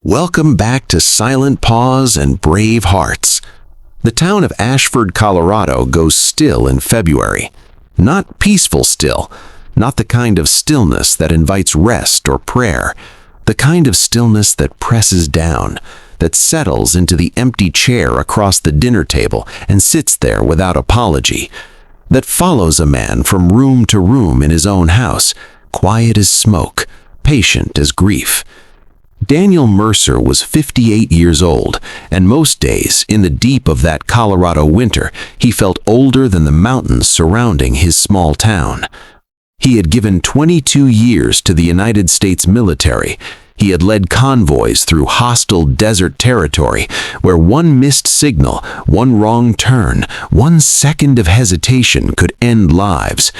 Welcome back to Silent Paws and Brave Hearts. The town of Ashford, Colorado goes still in February. Not peaceful still, not the kind of stillness that invites rest or prayer, the kind of stillness that presses down, that settles into the empty chair across the dinner table and sits there without apology, that follows a man from room to room in his own house, quiet as smoke, patient as grief. Daniel Mercer was 58 years old, and most days, in the deep of that Colorado winter, he felt older than the mountains surrounding his small town. He had given 22 years to the United States military. He had led convoys through hostile desert territory, where one missed signal, one wrong turn, 1 second of hesitation could end lives.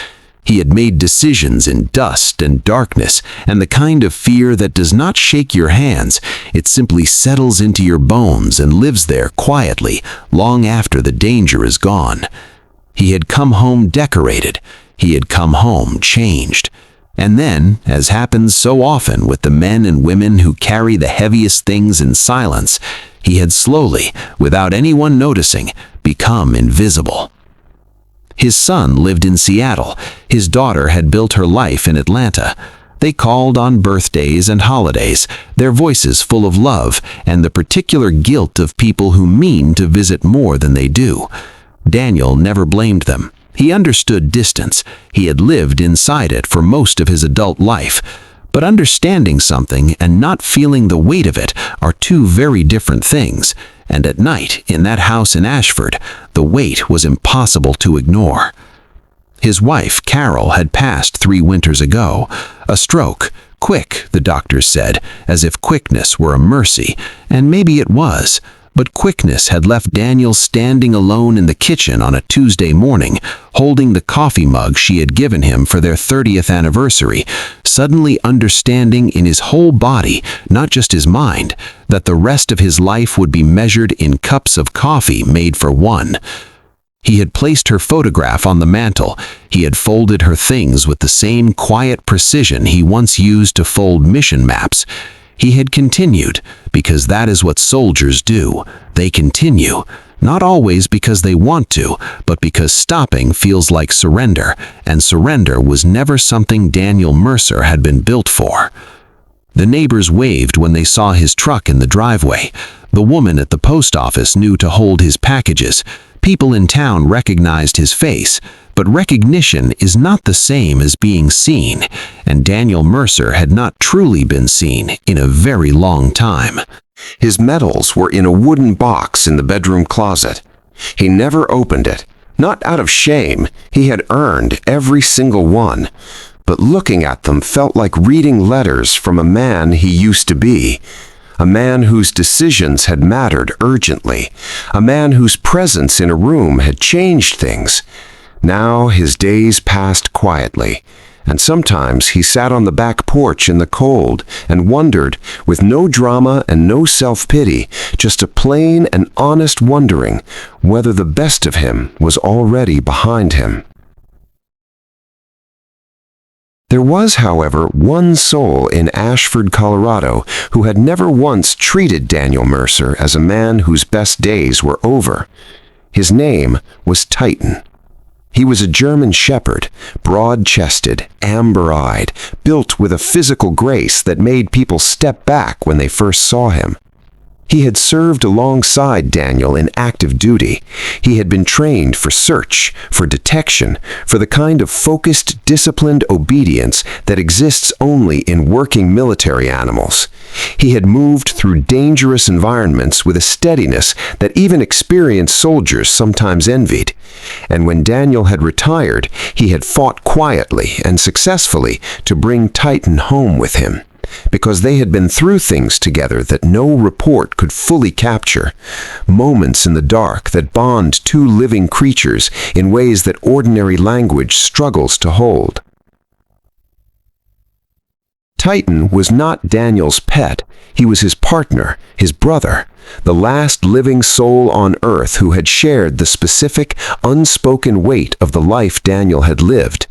He had made decisions in dust and darkness, and the kind of fear that does not shake your hands, it simply settles into your bones and lives there quietly, long after the danger is gone. He had come home decorated. He had come home changed. And then, as happens so often with the men and women who carry the heaviest things in silence, he had slowly, without anyone noticing, become invisible. His son lived in Seattle. His daughter had built her life in Atlanta. They called on birthdays and holidays, their voices full of love and the particular guilt of people who mean to visit more than they do. Daniel never blamed them. He understood distance. He had lived inside it for most of his adult life. But understanding something and not feeling the weight of it are two very different things. And at night, in that house in Ashford, the weight was impossible to ignore. His wife, Carol, had passed 3 winters ago. A stroke. Quick, the doctors said, as if quickness were a mercy, and maybe it was. But quickness had left Daniel standing alone in the kitchen on a Tuesday morning, holding the coffee mug she had given him for their 30th anniversary, suddenly understanding in his whole body, not just his mind, that the rest of his life would be measured in cups of coffee made for one. He had placed her photograph on the mantel. He had folded her things with the same quiet precision he once used to fold mission maps. He had continued, because that is what soldiers do. They continue, not always because they want to, but because stopping feels like surrender, and surrender was never something Daniel Mercer had been built for. The neighbors waved when they saw his truck in the driveway. The woman at the post office knew to hold his packages. People in town recognized his face, but recognition is not the same as being seen, and Daniel Mercer had not truly been seen in a very long time. His medals were in a wooden box in the bedroom closet. He never opened it, not out of shame. He had earned every single one, but looking at them felt like reading letters from a man he used to be. A man whose decisions had mattered urgently, a man whose presence in a room had changed things. Now his days passed quietly, and sometimes he sat on the back porch in the cold and wondered, with no drama and no self-pity, just a plain and honest wondering whether the best of him was already behind him. There was, however, one soul in Ashford, Colorado, who had never once treated Daniel Mercer as a man whose best days were over. His name was Titan. He was a German shepherd, broad-chested, amber-eyed, built with a physical grace that made people step back when they first saw him. He had served alongside Daniel in active duty. He had been trained for search, for detection, for the kind of focused, disciplined obedience that exists only in working military animals. He had moved through dangerous environments with a steadiness that even experienced soldiers sometimes envied. And when Daniel had retired, he had fought quietly and successfully to bring Titan home with him, because they had been through things together that no report could fully capture, moments in the dark that bond two living creatures in ways that ordinary language struggles to hold. Titan was not Daniel's pet. He was his partner, his brother, the last living soul on earth who had shared the specific, unspoken weight of the life Daniel had lived.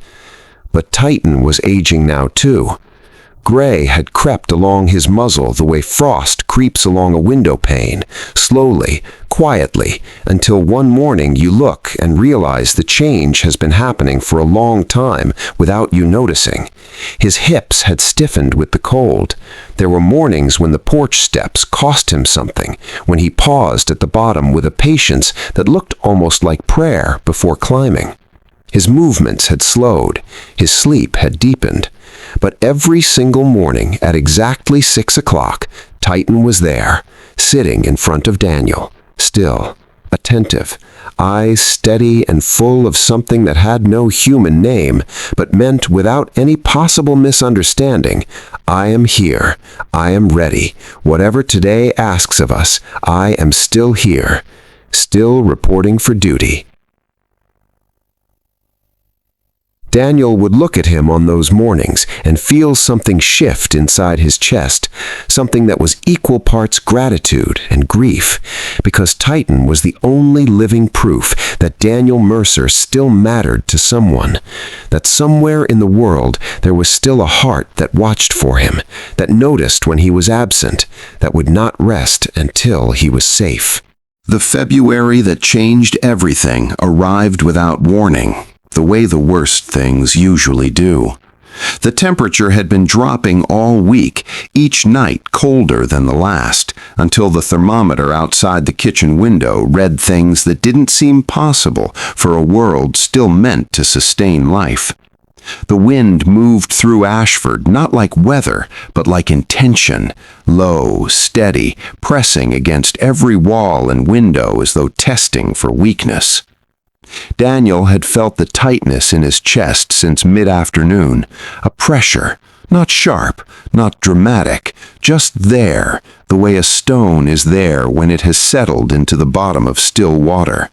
But Titan was aging now too. Gray had crept along his muzzle the way frost creeps along a window pane, slowly, quietly, until one morning you look and realize the change has been happening for a long time without you noticing. His hips had stiffened with the cold. There were mornings when the porch steps cost him something, when he paused at the bottom with a patience that looked almost like prayer before climbing. His movements had slowed, his sleep had deepened. But every single morning at exactly 6 o'clock, Titan was there, sitting in front of Daniel, still, attentive, eyes steady and full of something that had no human name, but meant without any possible misunderstanding, I am here, I am ready, whatever today asks of us, I am still here, still reporting for duty. Daniel would look at him on those mornings and feel something shift inside his chest, something that was equal parts gratitude and grief, because Titan was the only living proof that Daniel Mercer still mattered to someone, that somewhere in the world there was still a heart that watched for him, that noticed when he was absent, that would not rest until he was safe. The February that changed everything arrived without warning, the way the worst things usually do. The temperature had been dropping all week, each night colder than the last, until the thermometer outside the kitchen window read things that didn't seem possible for a world still meant to sustain life. The wind moved through Ashford not like weather, but like intention, low, steady, pressing against every wall and window as though testing for weakness. Daniel had felt the tightness in his chest since mid-afternoon, a pressure, not sharp, not dramatic, just there, the way a stone is there when it has settled into the bottom of still water.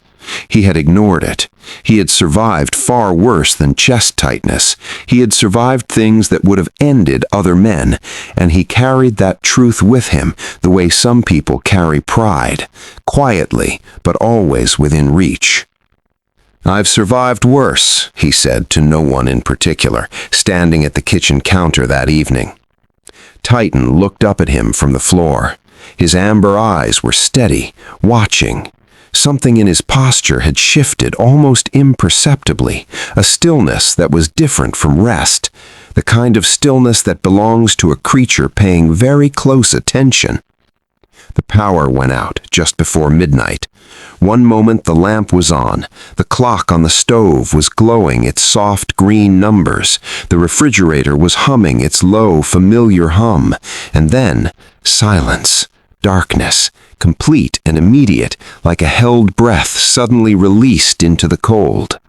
He had ignored it. He had survived far worse than chest tightness. He had survived things that would have ended other men, and he carried that truth with him the way some people carry pride, quietly, but always within reach. "I've survived worse," he said to no one in particular, standing at the kitchen counter that evening. Titan looked up at him from the floor. His amber eyes were steady, watching. Something in his posture had shifted almost imperceptibly, a stillness that was different from rest, the kind of stillness that belongs to a creature paying very close attention. The power went out just before midnight. One moment the lamp was on, the clock on the stove was glowing its soft green numbers, the refrigerator was humming its low, familiar hum, and then silence, darkness, complete and immediate, like a held breath suddenly released into the cold.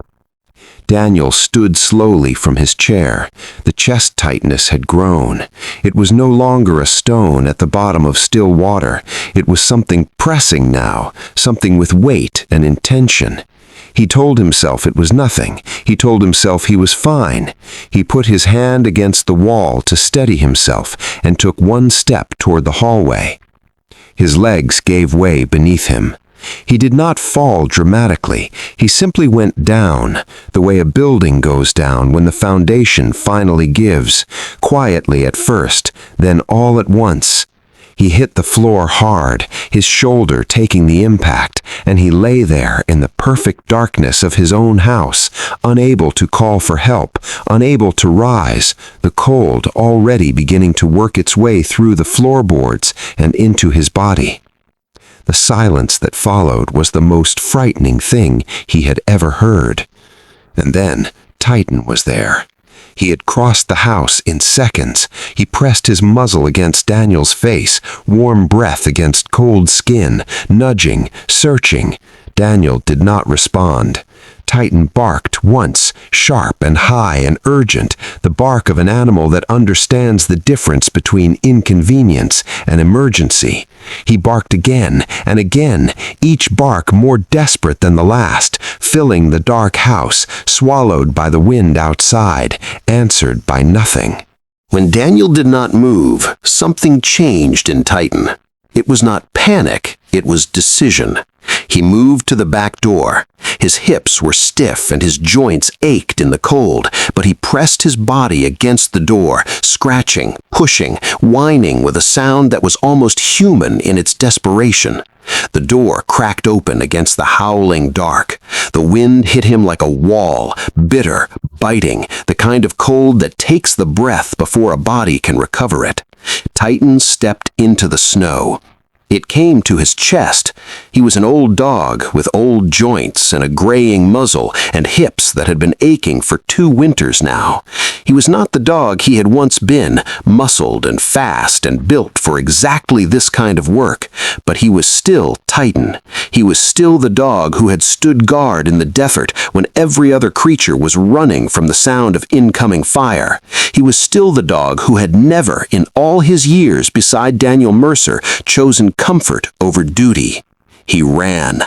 Daniel stood slowly from his chair. The chest tightness had grown. It was no longer a stone at the bottom of still water. It was something pressing now, something with weight and intention. He told himself it was nothing. He told himself he was fine. He put his hand against the wall to steady himself and took one step toward the hallway. His legs gave way beneath him. He did not fall dramatically. He simply went down, the way a building goes down when the foundation finally gives, quietly at first, then all at once. He hit the floor hard, his shoulder taking the impact, and he lay there in the perfect darkness of his own house, unable to call for help, unable to rise, the cold already beginning to work its way through the floorboards and into his body. The silence that followed was the most frightening thing he had ever heard. And then Titan was there. He had crossed the house in seconds. He pressed his muzzle against Daniel's face, warm breath against cold skin, nudging, searching. Daniel did not respond. Titan barked once, sharp and high and urgent, the bark of an animal that understands the difference between inconvenience and emergency. He barked again and again, each bark more desperate than the last, filling the dark house, swallowed by the wind outside, answered by nothing. When Daniel did not move, something changed in Titan. It was not panic, It was decision. He moved to the back door. His hips were stiff and his joints ached in the cold, but he pressed his body against the door, scratching, pushing, whining with a sound that was almost human in its desperation. The door cracked open against the howling dark. The wind hit him like a wall, bitter, biting, the kind of cold that takes the breath before a body can recover it. Titan stepped into the snow. It came to his chest. He was an old dog with old joints and a graying muzzle and hips that had been aching for 2 winters now. He was not the dog he had once been, muscled and fast and built for exactly this kind of work, but he was still Titan. He was still the dog who had stood guard in the desert when every other creature was running from the sound of incoming fire. He was still the dog who had never, in all his years beside Daniel Mercer, chosen comfort over duty. He ran,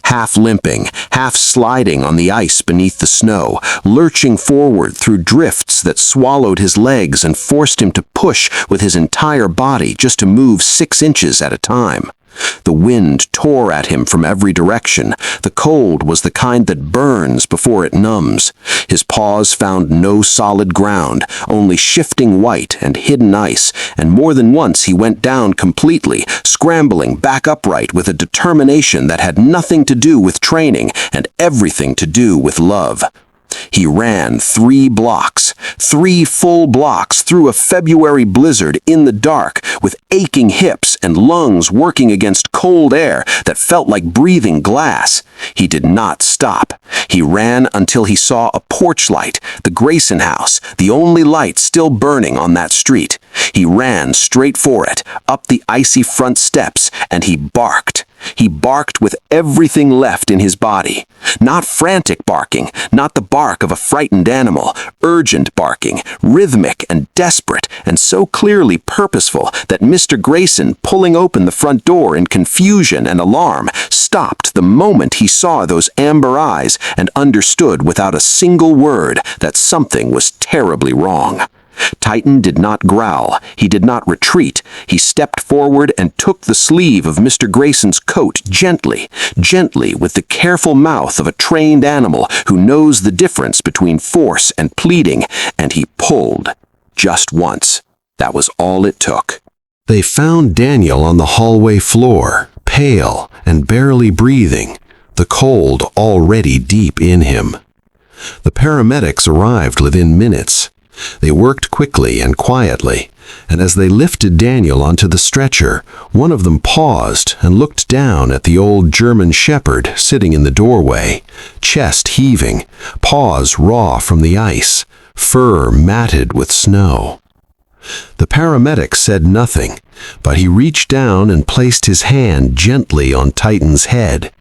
half limping, half sliding on the ice beneath the snow, lurching forward through drifts that swallowed his legs and forced him to push with his entire body just to move 6 inches at a time. The wind tore at him from every direction. The cold was the kind that burns before it numbs. His paws found no solid ground, only shifting white and hidden ice, and more than once he went down completely, scrambling back upright with a determination that had nothing to do with training and everything to do with love. He ran 3 blocks, 3 full blocks through a February blizzard in the dark, with aching hips and lungs working against cold air that felt like breathing glass. He did not stop. He ran until he saw a porch light, the Grayson house, the only light still burning on that street. He ran straight for it, up the icy front steps, and he barked. He barked with everything left in his body. Not frantic barking, not the bark of a frightened animal, urgent barking, rhythmic and desperate, and so clearly purposeful that Mr. Grayson, pulling open the front door in confusion and alarm, stopped the moment he saw those amber eyes and understood without a single word that something was terribly wrong. Titan did not growl. He did not retreat. He stepped forward and took the sleeve of Mr. Grayson's coat gently, gently, with the careful mouth of a trained animal who knows the difference between force and pleading, and he pulled. Just once. That was all it took. They found Daniel on the hallway floor, pale and barely breathing, the cold already deep in him. The paramedics arrived within minutes. They worked quickly and quietly, and as they lifted Daniel onto the stretcher, one of them paused and looked down at the old German shepherd sitting in the doorway, chest heaving, paws raw from the ice, fur matted with snow. The paramedic said nothing, but he reached down and placed his hand gently on Titan's head,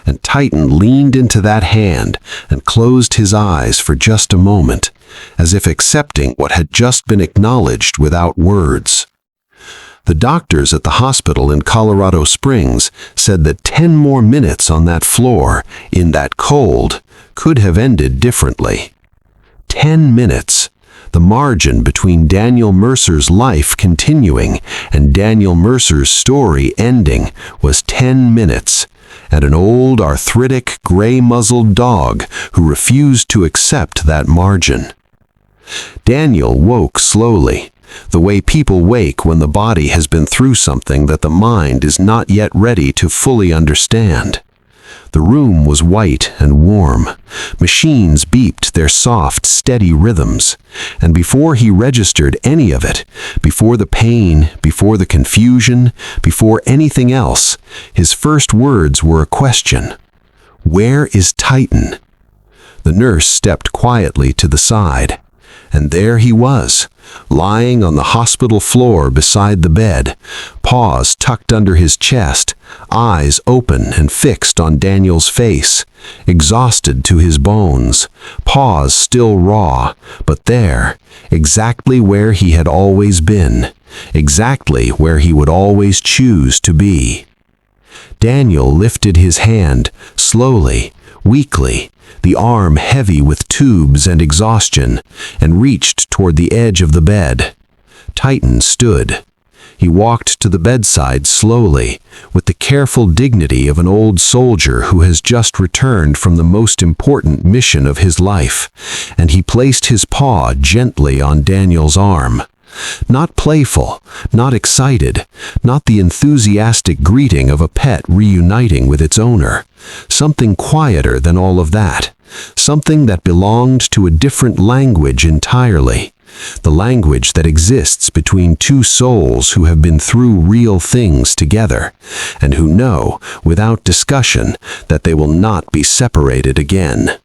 and Titan leaned into that hand and closed his eyes for just a moment, as if accepting what had just been acknowledged without words. The doctors at the hospital in Colorado Springs said that 10 more minutes on that floor, in that cold, could have ended differently. 10 minutes. The margin between Daniel Mercer's life continuing and Daniel Mercer's story ending was 10 minutes, and an old, arthritic, gray-muzzled dog who refused to accept that margin. Daniel woke slowly, the way people wake when the body has been through something that the mind is not yet ready to fully understand. The room was white and warm. Machines beeped their soft, steady rhythms. And before he registered any of it, before the pain, before the confusion, before anything else, his first words were a question. "Where is Titan?" The nurse stepped quietly to the side. And there he was, lying on the hospital floor beside the bed, paws tucked under his chest, eyes open and fixed on Daniel's face, exhausted to his bones, paws still raw, but there, exactly where he had always been, exactly where he would always choose to be. Daniel lifted his hand, slowly, weakly, the arm heavy with tubes and exhaustion, and reached toward the edge of the bed. Titan stood. He walked to the bedside slowly, with the careful dignity of an old soldier who has just returned from the most important mission of his life, and he placed his paw gently on Daniel's arm. Not playful, not excited, not the enthusiastic greeting of a pet reuniting with its owner. Something quieter than all of that. Something that belonged to a different language entirely. The language that exists between two souls who have been through real things together, and who know, without discussion, that they will not be separated again.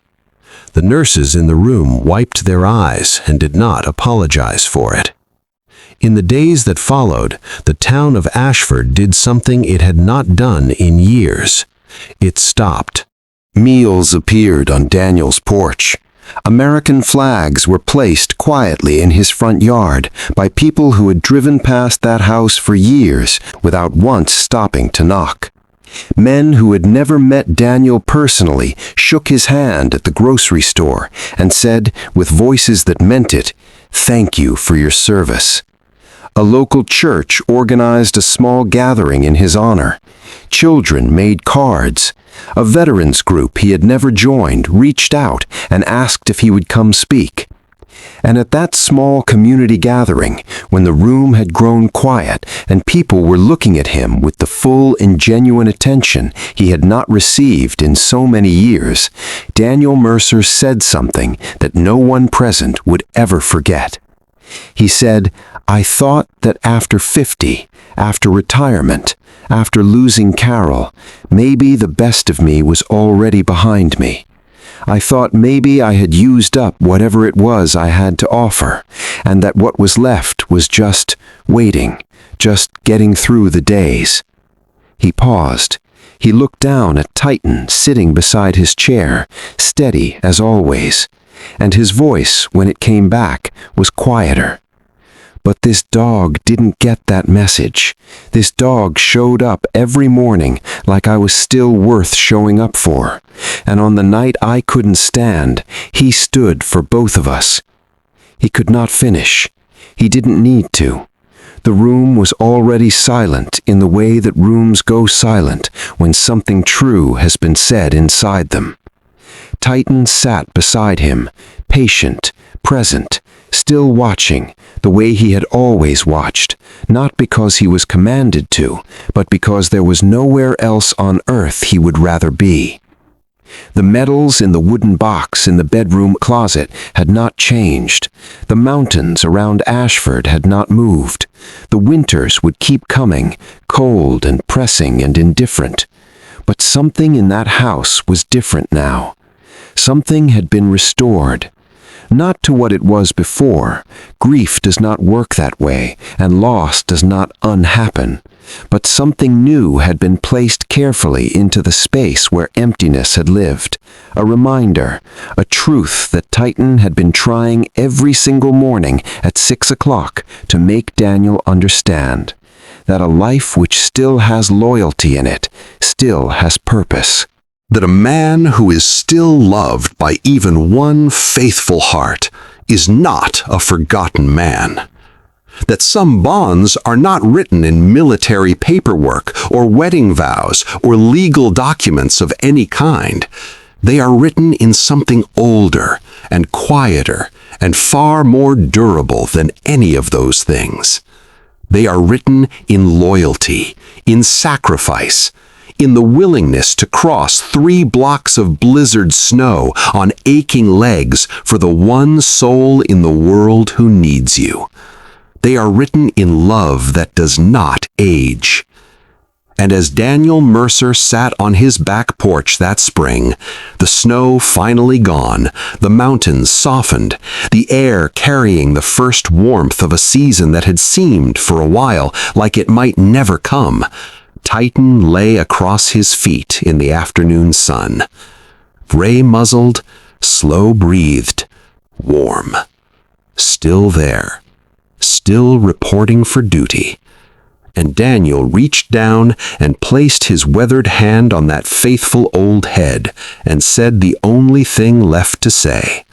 The nurses in the room wiped their eyes and did not apologize for it. In the days that followed, the town of Ashford did something it had not done in years. It stopped. Meals appeared on Daniel's porch. American flags were placed quietly in his front yard by people who had driven past that house for years without once stopping to knock. Men who had never met Daniel personally shook his hand at the grocery store and said, with voices that meant it, "Thank you for your service." A local church organized a small gathering in his honor. Children made cards. A veterans group he had never joined reached out and asked if he would come speak. And at that small community gathering, when the room had grown quiet and people were looking at him with the full and genuine attention he had not received in so many years, Daniel Mercer said something that no one present would ever forget. He said, "I thought that after 50, after retirement, after losing Carol, maybe the best of me was already behind me. I thought maybe I had used up whatever it was I had to offer, and that what was left was just waiting, just getting through the days." He paused. He looked down at Titan sitting beside his chair, steady as always, and his voice, when it came back, was quieter. But this dog didn't get that message. This dog showed up every morning like I was still worth showing up for. And on the night I couldn't stand, he stood for both of us. He could not finish. He didn't need to. The room was already silent in the way that rooms go silent when something true has been said inside them. Titan sat beside him, patient, present, still watching, the way he had always watched, not because he was commanded to, but because there was nowhere else on earth he would rather be. The medals in the wooden box in the bedroom closet had not changed. The mountains around Ashford had not moved. The winters would keep coming, cold and pressing and indifferent. But something in that house was different now. Something had been restored. Not to what it was before. Grief does not work that way, and loss does not unhappen. But something new had been placed carefully into the space where emptiness had lived. A reminder, a truth that Titan had been trying every single morning at 6 o'clock to make Daniel understand. That a life which still has loyalty in it, still has purpose. That a man who is still loved by even one faithful heart is not a forgotten man. That some bonds are not written in military paperwork or wedding vows or legal documents of any kind. They are written in something older and quieter and far more durable than any of those things. They are written in loyalty, in sacrifice, in the willingness to cross 3 blocks of blizzard snow on aching legs for the one soul in the world who needs you. They are written in love that does not age. And as Daniel Mercer sat on his back porch that spring, the snow finally gone, the mountains softened, the air carrying the first warmth of a season that had seemed for a while like it might never come, Titan lay across his feet in the afternoon sun. Gray-muzzled, slow-breathed, warm. Still there. Still reporting for duty. And Daniel reached down and placed his weathered hand on that faithful old head and said the only thing left to say.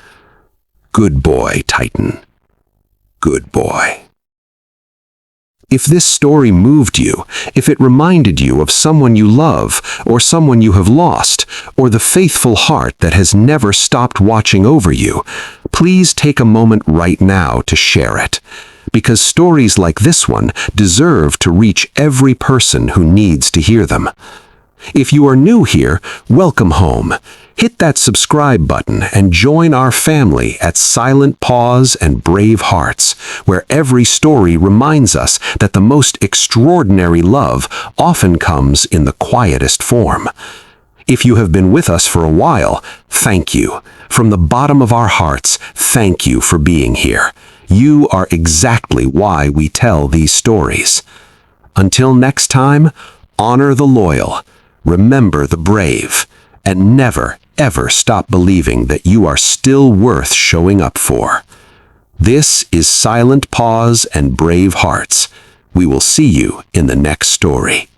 "Good boy, Titan. Good boy." If this story moved you, if it reminded you of someone you love, or someone you have lost, or the faithful heart that has never stopped watching over you, please take a moment right now to share it. Because stories like this one deserve to reach every person who needs to hear them. If you are new here, welcome home. Hit that subscribe button and join our family at Silent Paws and Brave Hearts, where every story reminds us that the most extraordinary love often comes in the quietest form. If you have been with us for a while, thank you. From the bottom of our hearts, thank you for being here. You are exactly why we tell these stories. Until next time, honor the loyal, remember the brave, and never, ever stop believing that you are still worth showing up for. This is Silent Paws and Brave Hearts. We will see you in the next story.